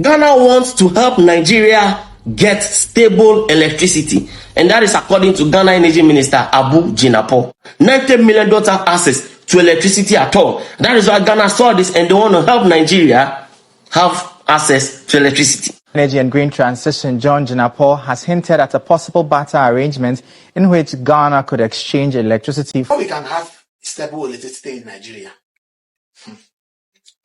Ghana wants to help Nigeria get stable electricity, and that is according to Ghana Energy Minister Abu Jinapo. $90 million access to electricity at all. That is why Ghana saw this and they want to help Nigeria have access to electricity. Energy and Green Transition John Jinapo has hinted at a possible barter arrangement in which Ghana could exchange electricity. How we can have stable electricity in Nigeria?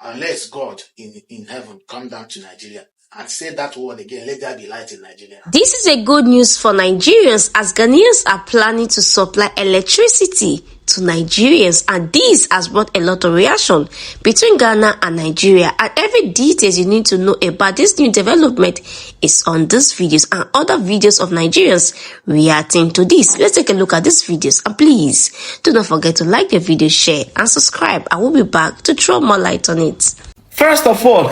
Unless God in heaven come down to Nigeria and say that word again, let there be light in Nigeria. This is a good news for Nigerians as Ghanaians are planning to supply electricity to Nigerians, and this has brought a lot of reaction between Ghana and Nigeria, and every details you need to know about this new development is on these videos and other videos of Nigerians reacting to this. Let's take a look at these videos, and please do not forget to like the video, share and subscribe. I will be back to throw more light on it. First of all,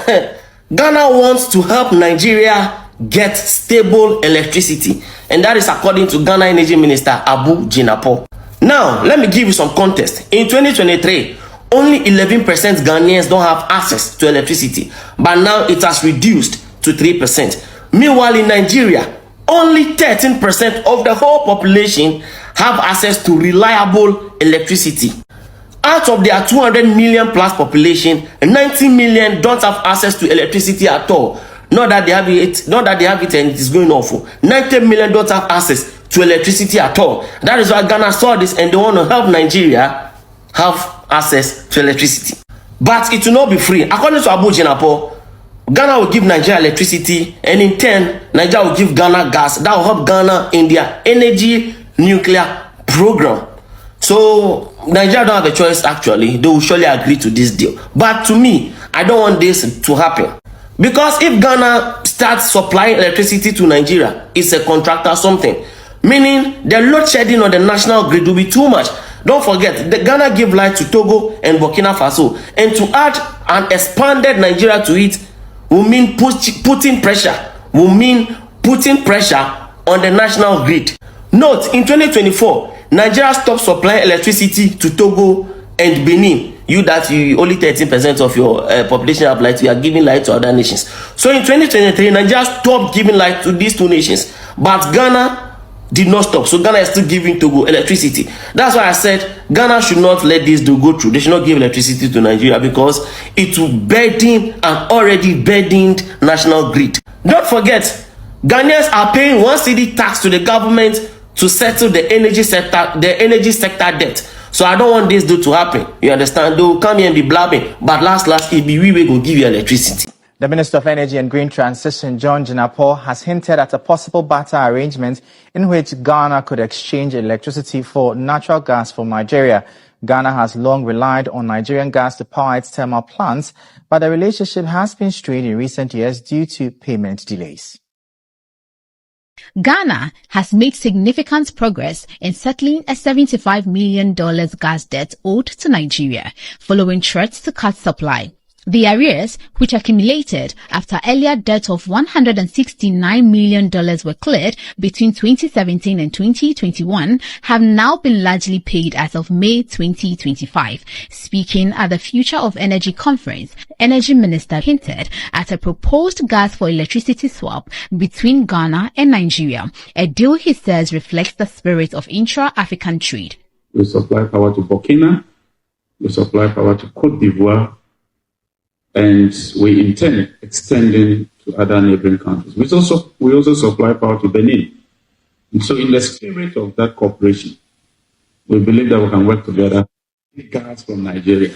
Ghana wants to help Nigeria get stable electricity, and that is according to Ghana Energy Minister Abu Jinapo. Now, let me give you some context. In 2023, only 11% Ghanaians don't have access to electricity, but now it has reduced to 3%. Meanwhile, in Nigeria, only 13% of the whole population have access to reliable electricity. Out of their 200 million plus population, 90 million don't have access to electricity at all. Not that they have it and it is going off. 90 million don't have access to electricity at all. That is why Ghana saw this and they want to help Nigeria have access to electricity. But it will not be free. According to Abu Jinapo, Ghana will give Nigeria electricity, and in turn, Nigeria will give Ghana gas. That will help Ghana in their energy nuclear program. So Nigeria don't have a choice actually. They will surely agree to this deal. But to me, I don't want this to happen. Because if Ghana starts supplying electricity to Nigeria, it's a contract or something. Meaning the load shedding on the national grid will be too much. Don't forget, the Ghana give light to Togo and Burkina Faso. And to add an expanded Nigeria to it will mean putting pressure on the national grid. Note, in 2024, Nigeria stopped supplying electricity to Togo and Benin. You only 13% of your population have light, you are giving light to other nations. So in 2023, Nigeria stopped giving light to these two nations, but Ghana did not stop. So Ghana is still giving Togo electricity. That's why I said Ghana should not let this deal go through. They should not give electricity to Nigeria because it will burden an already burdened national grid. Don't forget, Ghanaians are paying 1 cedi tax to the government to settle the energy sector debt. So I don't want this deal to happen. You understand? They will come here and be blabbing, but last it be we will give you electricity. The Minister of Energy and Green Transition, John Jinapo, has hinted at a possible barter arrangement in which Ghana could exchange electricity for natural gas from Nigeria. Ghana has long relied on Nigerian gas to power its thermal plants, but the relationship has been strained in recent years due to payment delays. Ghana has made significant progress in settling a $75 million gas debt owed to Nigeria, following threats to cut supply. The arrears, which accumulated after earlier debt of $169 million were cleared between 2017 and 2021, have now been largely paid as of May 2025. Speaking at the Future of Energy Conference, Energy Minister hinted at a proposed gas for electricity swap between Ghana and Nigeria, a deal he says reflects the spirit of intra-African trade. We supply power to Burkina, we supply power to Cote d'Ivoire, and we intend extending to other neighboring countries. We also supply power to Benin. And so in the spirit of that cooperation, we believe that we can work together with gas from Nigeria.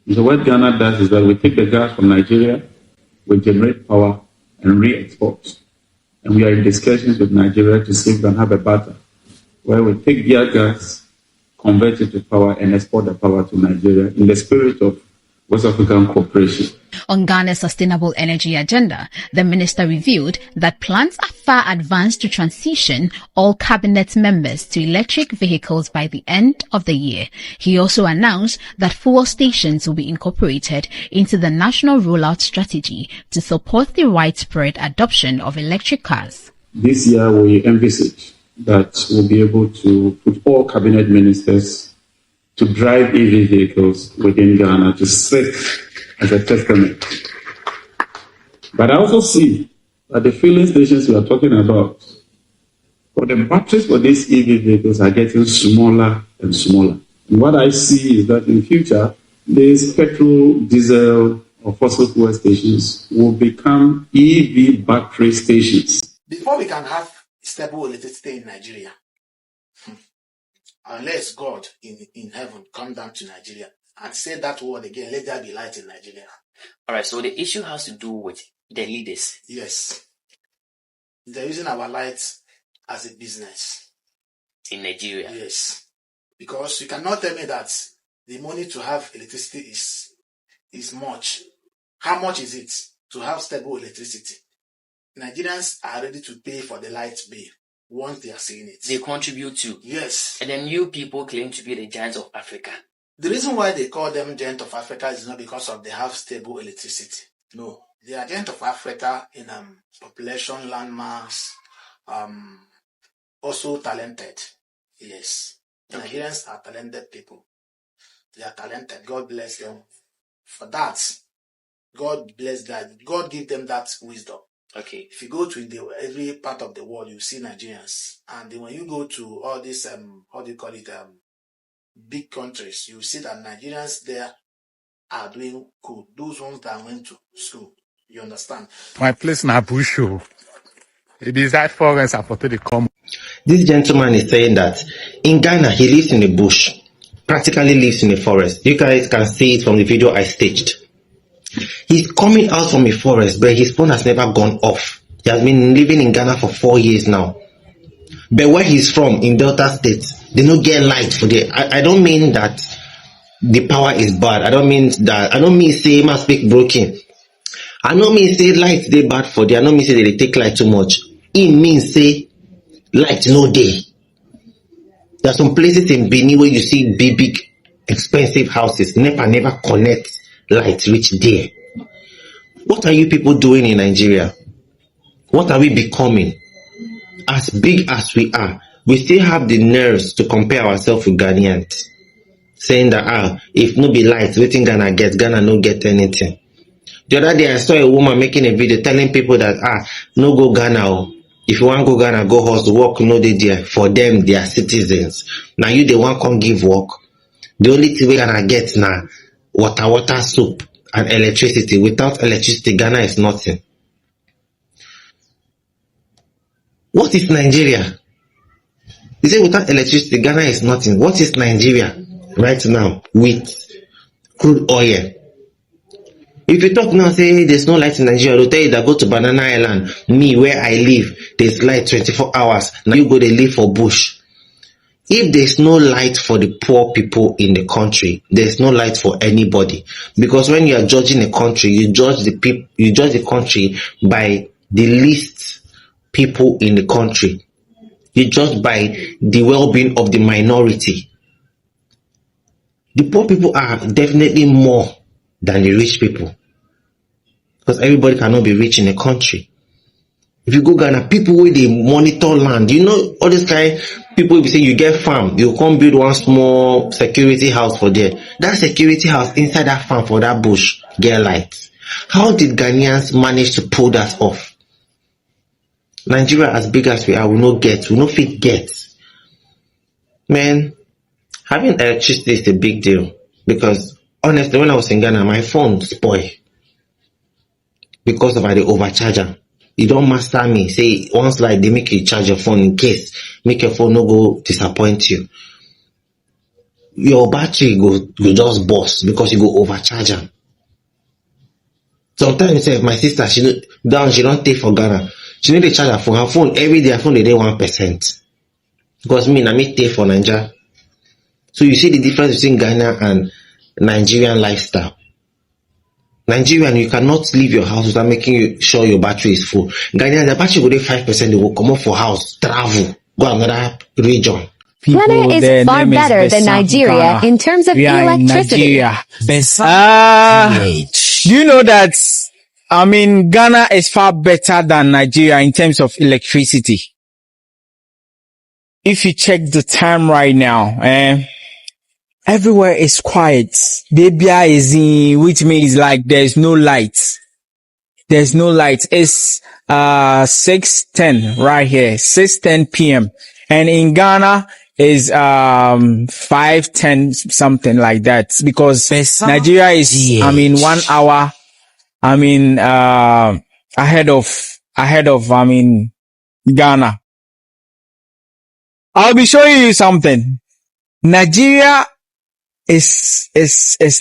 And so what Ghana does is that we take the gas from Nigeria, we generate power and re-export. And we are in discussions with Nigeria to see if we can have a barter where we take their gas, convert it to power and export the power to Nigeria in the spirit of West African cooperation. On Ghana's sustainable energy agenda, the minister revealed that plans are far advanced to transition all cabinet members to electric vehicles by the end of the year. He also announced that fuel stations will be incorporated into the national rollout strategy to support the widespread adoption of electric cars. This year, we envisage that we'll be able to put all cabinet ministers to drive EV vehicles within Ghana to serve as a testament But I also see that the filling stations we are talking about, for the batteries for these EV vehicles are getting smaller and smaller. And what I see is that in future, these petrol, diesel, or fossil fuel stations will become EV battery stations. Before we can have stable electricity in Nigeria, unless God in heaven come down to Nigeria and say that word again, let there be light in Nigeria. All right, so the issue has to do with the leaders. Yes. They're using our light as a business. In Nigeria. Yes. Because you cannot tell me that the money to have electricity is much. How much is it to have stable electricity? Nigerians are ready to pay for the light bill once they are seeing it. They contribute to. Yes. And then you people claim to be the giants of Africa. The reason why they call them giant of Africa is not because of they have stable electricity. No. They are giant of Africa in population, landmass, also talented. Yes. Okay. Nigerians are talented people. They are talented. God bless them for that. God bless that. God give them that wisdom. Okay. If you go to every part of the world, you see Nigerians. And when you go to all these, big countries, you see that Nigerians there are doing good. Those ones that went to school. You understand? My place na Bushu. It is that foreign support to come. This gentleman is saying that in Ghana, he lives in the bush, practically lives in the forest. You guys can see it from the video I staged. He's coming out from a forest, but his phone has never gone off. He has been living in Ghana for 4 years now. But where he's from, in Delta State, they don't get light for there. I don't mean that the power is bad. I don't mean say must speak broken. I don't mean say light they bad for there. I don't mean say they take light too much. It means say light no day. There are some places in Benin where you see big expensive houses never connect light reach there. What are you people doing in Nigeria? What are we becoming? As big as we are, we still have the nerves to compare ourselves with Ghanaians, saying that if no be light, waiting Ghana get, Ghana no get anything. The other day I saw a woman making a video telling people that no go Ghana. If you want go Ghana, go hustle, work no dey there. For them, they are citizens. Now you the one can't give work. The only thing we Ghana get now, water, soup, and electricity. Without electricity, Ghana is nothing. What is Nigeria? They say without electricity, Ghana is nothing. What is Nigeria right now with crude oil? If you talk now, say there's no light in Nigeria, they'll tell you that go to Banana Island. Me, where I live, there's light 24 hours. Now you go, they live for bush. If there's no light for the poor people in the country, there's no light for anybody. Because when you are judging a country, you judge the country by the least people in the country. You judge by the well-being of the minority. The poor people are definitely more than the rich people. Because everybody cannot be rich in a country. If you go Ghana, people where they monitor land, you know, all this kind people will say you get farm, you come build one small security house for there. That security house inside that farm for that bush get lights. How did Ghanaians manage to pull that off? Nigeria, as big as we are, we no fit get. Man, having electricity is a big deal. Because honestly, when I was in Ghana, my phone spoiled. Because of the overcharger. You don't master me. Say once like they make you charge your phone in case. Make your phone no go disappoint you. Your battery go just burst because you go overcharge them. Sometimes my sister, she don't take for Ghana. She need to charge her phone. Her phone every day, her phone they 1%. Because I take for Nigeria. So you see the difference between Ghana and Nigerian lifestyle. Nigerian, you cannot leave your house without making sure your battery is full. Ghanaian, the battery will 5%, they will come up for house, travel, go another region. Ghana is far better than Nigeria in terms of electricity. Do you know that, Ghana is far better than Nigeria in terms of electricity? If you check the time right now, everywhere is quiet. Debia is in, which means like there's no light. there's no light. It's 6:10 right here, 6:10 p.m. And in Ghana is 5:10 something like that, because Nigeria is 1 hour ahead of Ghana. I'll be showing you something. Nigeria is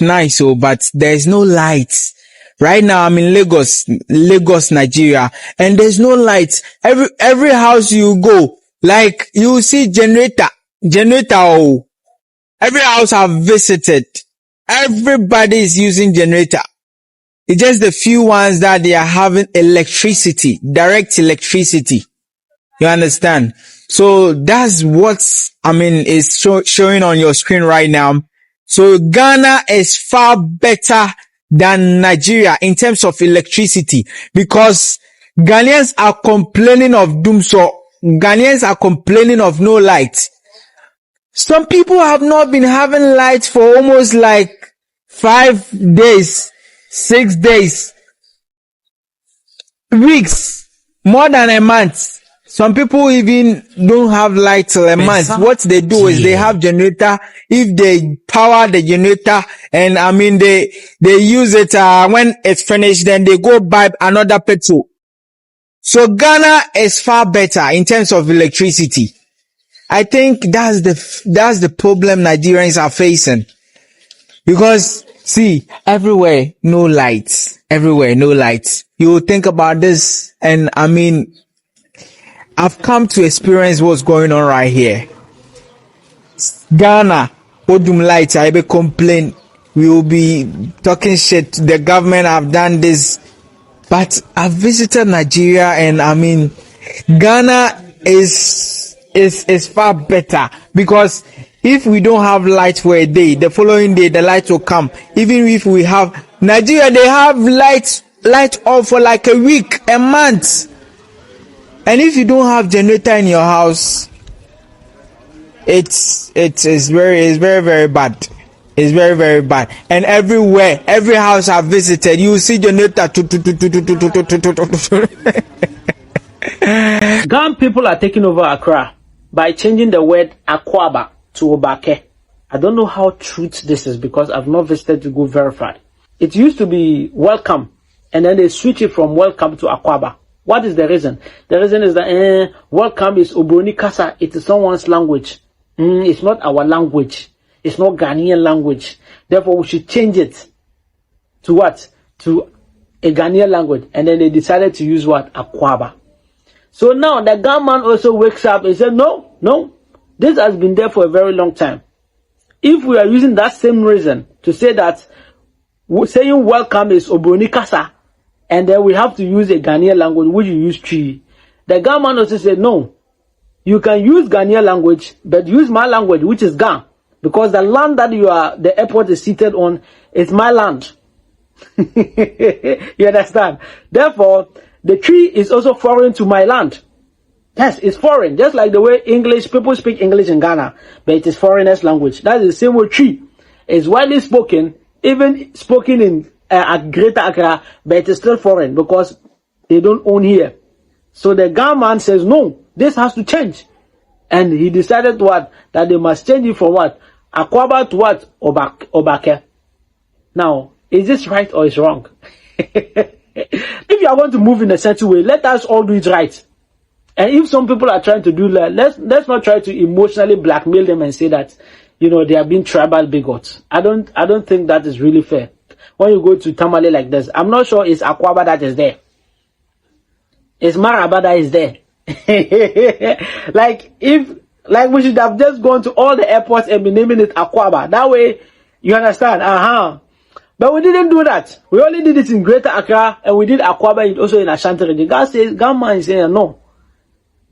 nice, but there's no light. Right now I'm in Lagos, Nigeria, and there's no light. Every house you go, like you see generator. Oh, every house I've visited, everybody is using generator. It's just the few ones that they are having electricity, direct electricity. You understand? So that's what is showing on your screen right now. So Ghana is far better than Nigeria in terms of electricity, because Ghanaians are complaining of doom. So Ghanaians are complaining of no light. Some people have not been having light for almost like 5 days, 6 days, weeks, more than a month. Some people even don't have light till a month. What they do is they have generator. If they power the generator, and they use it when it's finished, then they go buy another petrol. So Ghana is far better in terms of electricity. I think that's the problem Nigerians are facing. Because see, everywhere no lights. Everywhere no lights. You think about this, and I've come to experience what's going on right here. Ghana, Odum lights, I be complain. We will be talking shit. The government have done this. But I've visited Nigeria, and Ghana is far better, because if we don't have light for a day, the following day the light will come. Even if we have Nigeria, they have light off for like a week, a month. And if you don't have generator in your house, it's very, very bad. It's very, very bad. And everywhere, every house I've visited, you see generator. Ghana people are taking over Accra by changing the word Akwaba to Obake. I don't know how true this is, because I've not visited to go verify. It used to be welcome, and then they switch it from welcome to Akwaba. What is the reason? The reason is that welcome is Obroni Kasa. It is someone's language. It's not our language. It's not Ghanaian language. Therefore, we should change it to what? To a Ghanaian language. And then they decided to use what? Akwaba. So now the government also wakes up and says, no, this has been there for a very long time. If we are using that same reason to say that saying welcome is Obroni Kasa, and then we have to use a Ghanaian language, which you use Chi, the government also said, no, you can use Ghanaian language, but use my language, which is Ga, because the land that the airport is seated on is my land. You understand? Therefore, the tree is also foreign to my land. Yes, it's foreign. Just like the way people speak English in Ghana, but it is foreigners' language. That is the same way tree is widely spoken, even spoken in Greater Accra, but it is still foreign because they don't own here. So the government says, no, this has to change. And he decided that they must change it from what? Akwaba to what? Obake. Now, is this right or is wrong? If you are going to move in a certain way, let us all do it right. And if some people are trying to do that, let's not try to emotionally blackmail them and say that, they are being tribal bigots. I don't think that is really fair. When you go to Tamale like this, I'm not sure it's Akwaba that is there. It's Maraba that is there. Like we should have just gone to all the airports and be naming it Akwaba. That way, you understand? But we didn't do that. We only did it in Greater Accra, and we did Akwaba also in Ashanti region. Government is saying no.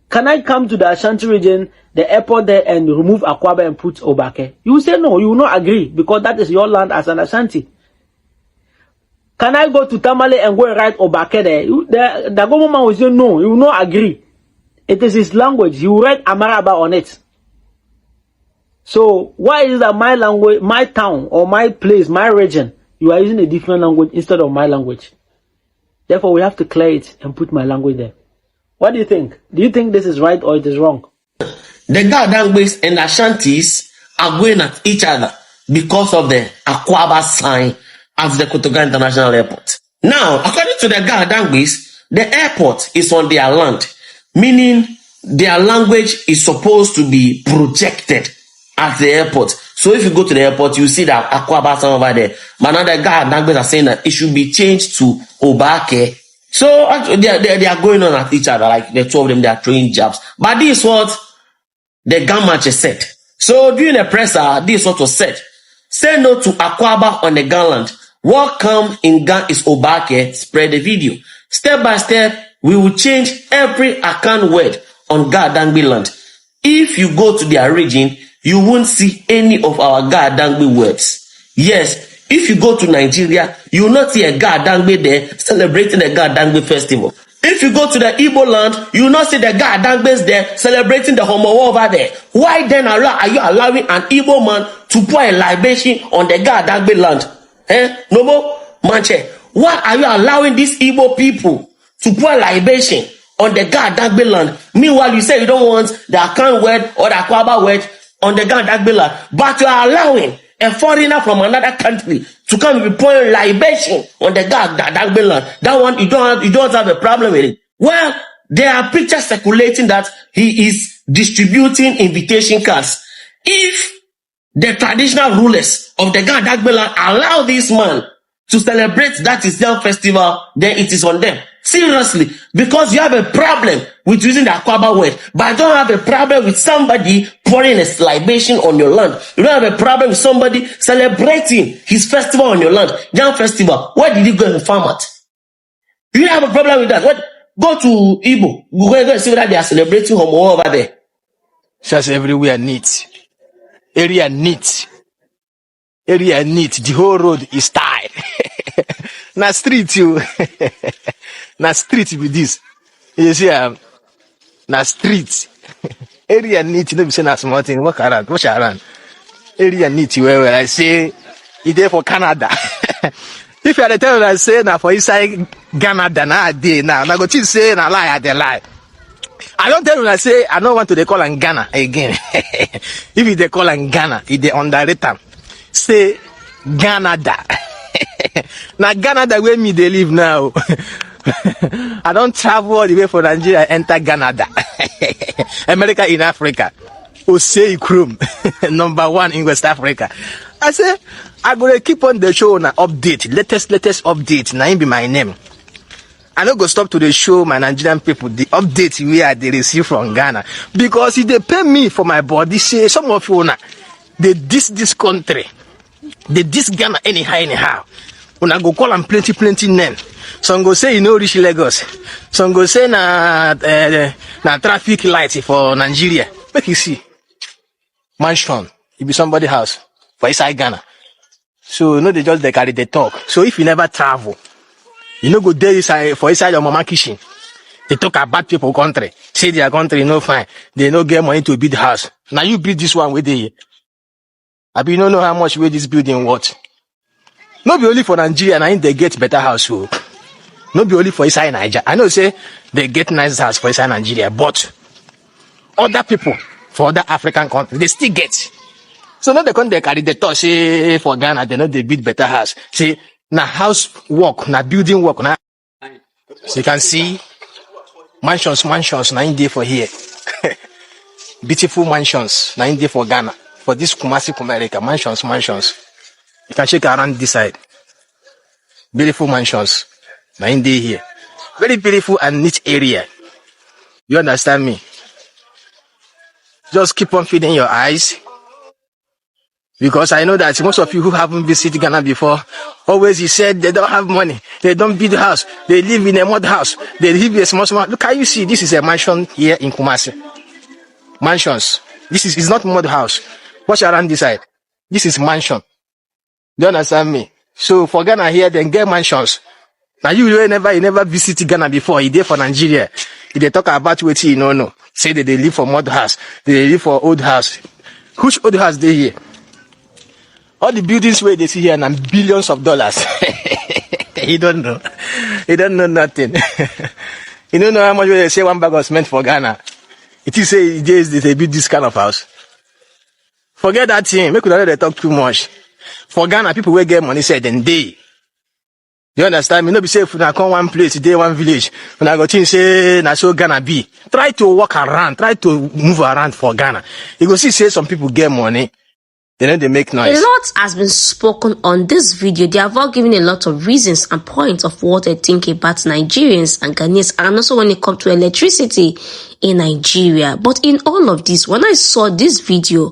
Can I come to the Ashanti region, the airport there, and remove Akwaba and put Obake? You will say no. You will not agree, because that is your land as an Ashanti. Can I go to Tamale and go and write Obake there? The government will say no. You will not agree. It is his language. He will write Amaraba on it. So why is that my language, my town or my place, my region, you are using a different language instead of my language? Therefore, we have to clear it and put my language there. What do you think? Do you think this is right or it is wrong? The Gadangwes and Ashantis are going at each other because of the Akwaba sign at the Kotoga International Airport. Now, according to the Gadangwes, the airport is on their land, meaning their language is supposed to be projected at the airport. So if you go to the airport, you see that Akwaba sign over there. But now the Gadangwes are saying that it should be changed to Obake. So actually, they are going on at each other, like the two of them, they are throwing jabs. But this is what the Gamache said. So during the presser, this is what was said. Say no to Akwaba on the Ghana. What comes in Ghana is Obake. Spread the video. Step by step, we will change every account word on Gadangbe land. If you go to their region, you won't see any of our Gadangbe words. Yes, if you go to Nigeria, you will not see a Gadangbe there celebrating the Gadangbe festival. If you go to the Igbo land, you will not see the Gadangbes there celebrating the Homo over there. Why then are you allowing an Igbo man to pour a libation on the Gadangbe land? Nobo Manche, why are you allowing these Igbo people to pour a libation on the Gadangbe land? Meanwhile, you say you don't want the Akan word or the Akwaba word on the Gadangbe land, but you are allowing a foreigner from another country to come and be pouring libation on the Gadangbe land. That one, you don't have a problem with it. Well, there are pictures circulating that he is distributing invitation cards. If the traditional rulers of the Gadangbe land allow this man to celebrate that Israel festival, then it is on them. Seriously, because you have a problem with using the Akwaba word, but you don't have a problem with somebody pouring a libation on your land. You don't have a problem with somebody celebrating his festival on your land. Young festival, where did he go and farm at? You don't have a problem with that. What? Go to Igbo. Go and see whether they are celebrating Homo over there. Just everywhere neat. Area neat. Area neat. The whole road is tied. Na street you. Na street with this. You see, na street. Area neat. You know, be saying na small thing. Walk around. Area neat. Where I say, it's there for Canada. If you are the tell I say now for inside Canada now day now, I go to say na lie at the lie. I don't tell you I say I don't want to they call in Ghana again. If they call in Ghana, if they underrate them, say Canada. Now Canada where me they live now. I don't travel all the way from Nigeria, enter Canada. America in Africa. Osei Krum, number 1 in West Africa. I say, I'm going to keep on the show now, update, latest update. Now, be my name. I don't go stop to the show my Nigerian people, the update they receive from Ghana. Because if they pay me for my body, say, some of you now, they this country. They this Ghana anyhow. When I go call them plenty name. Some go say, you know, reach Lagos. Some go say, na traffic lights for Nigeria. Make you see. Mansion. It be somebody's house. For inside Ghana. So, you know, they carry the talk. So, if you never travel, you know, go there for inside your mama kitchen. They talk about people country. Say their country no fine. They no get money to build the house. Now you build this one with the. I be no know how much weight this building worth. Not be only for Nigeria, and they get better house. So. Not be only for inside Nigeria. I know say they get nice house for inside Nigeria, but other people for other African countries, they still get. So now they carry the talk, say for Ghana, they know they build better house. See, now house work, now building work, now. So you can see mansions, now in there for here. Beautiful mansions, now in there for Ghana. For this Kumasi, America, mansions. You can check around this side. Beautiful mansions, now in there here. Very beautiful and neat area. You understand me? Just keep on feeding your eyes. Because I know that most of you who haven't visited Ghana before, always you said they don't have money, they don't build a house, they live in a mud house, they live in a small. Look, how you see, this is a mansion here in Kumasi. Mansions. This is not mud house. Watch around this side. This is mansion. Do you understand me? So for Ghana here, then get mansions. Now you never visited Ghana before, you there for Nigeria. If they talk about what you know. Say that they live for mud house, they live for old house. Which old house they here? All the buildings where they see here are billions of dollars. You don't know. You don't know nothing. You don't know how much they say one bag was meant for Ghana. It is say they build this kind of house. Forget that thing. Make they talk too much. For Ghana, people will get money said then they. You understand me? No be say if I come one place today, one village. When I go to say na so Ghana be. Try to walk around, try to move around for Ghana. You go see say some people get money. Then they make noise. A lot has been spoken on this video. They have all given a lot of reasons and points of what they think about Nigerians and Ghanaians, and also when it comes to electricity in Nigeria. But in all of this, when I saw this video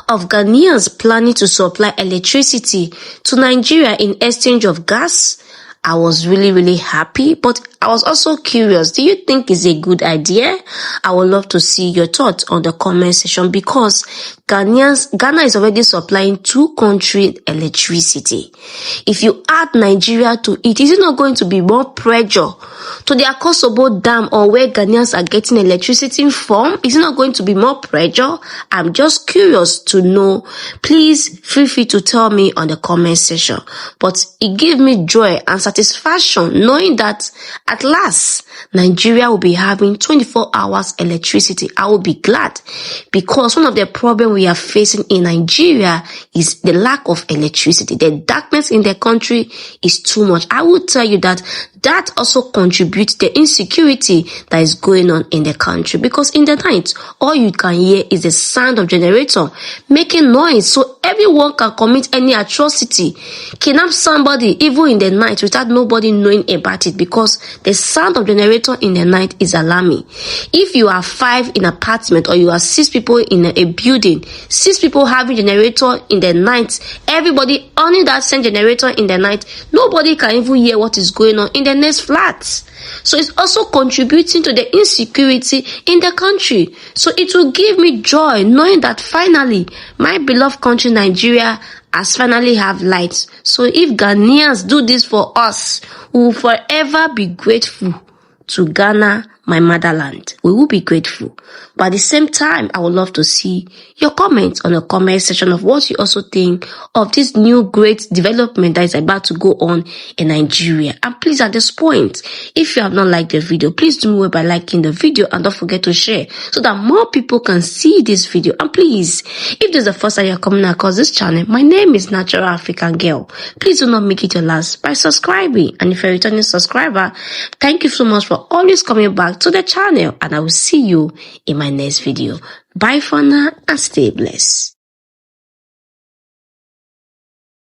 of Ghanaians planning to supply electricity to Nigeria in exchange of gas, I was really happy, but I was also curious. Do you think it's a good idea? I would love to see your thoughts on the comment section, because Ghana is already supplying 2 countries electricity. If you add Nigeria to it, is it not going to be more pressure to the Akosobo Dam or where Ghanaians are getting electricity from? Is it not going to be more pressure? I'm just curious to know. Please feel free to tell me on the comment section. But it gave me joy and satisfaction knowing that at last Nigeria will be having 24 hours electricity. I will be glad, because one of the problems we are facing in Nigeria is the lack of electricity. The darkness in the country is too much. I will tell you that also contributes to the insecurity that is going on in the country, because in the night all you can hear is the sound of generator making noise, so everyone can commit any atrocity, kidnap somebody even in the night without nobody knowing about it, because the sound of generator in the night is alarming. If you are 5 in an apartment, or you are 6 people in a building, 6 people having generator in the night, everybody owning that same generator in the night, nobody can even hear what is going on in the next flat. So it's also contributing to the insecurity in the country. So it will give me joy knowing that finally my beloved country Nigeria has finally have lights. So if Ghanaians do this for us, we will forever be grateful to Ghana, my motherland. We will be grateful. But at the same time, I would love to see your comments on the comment section of what you also think of this new great development that is about to go on in Nigeria. And please, at this point, if you have not liked the video, please do me by liking the video, and don't forget to share so that more people can see this video. And please, if this is the first time you're coming across this channel, my name is Natural African Girl. Please do not make it your last by subscribing. And if you're a returning subscriber, thank you so much for always coming back to the channel, and I will see you in my next video. Bye for now and stay blessed.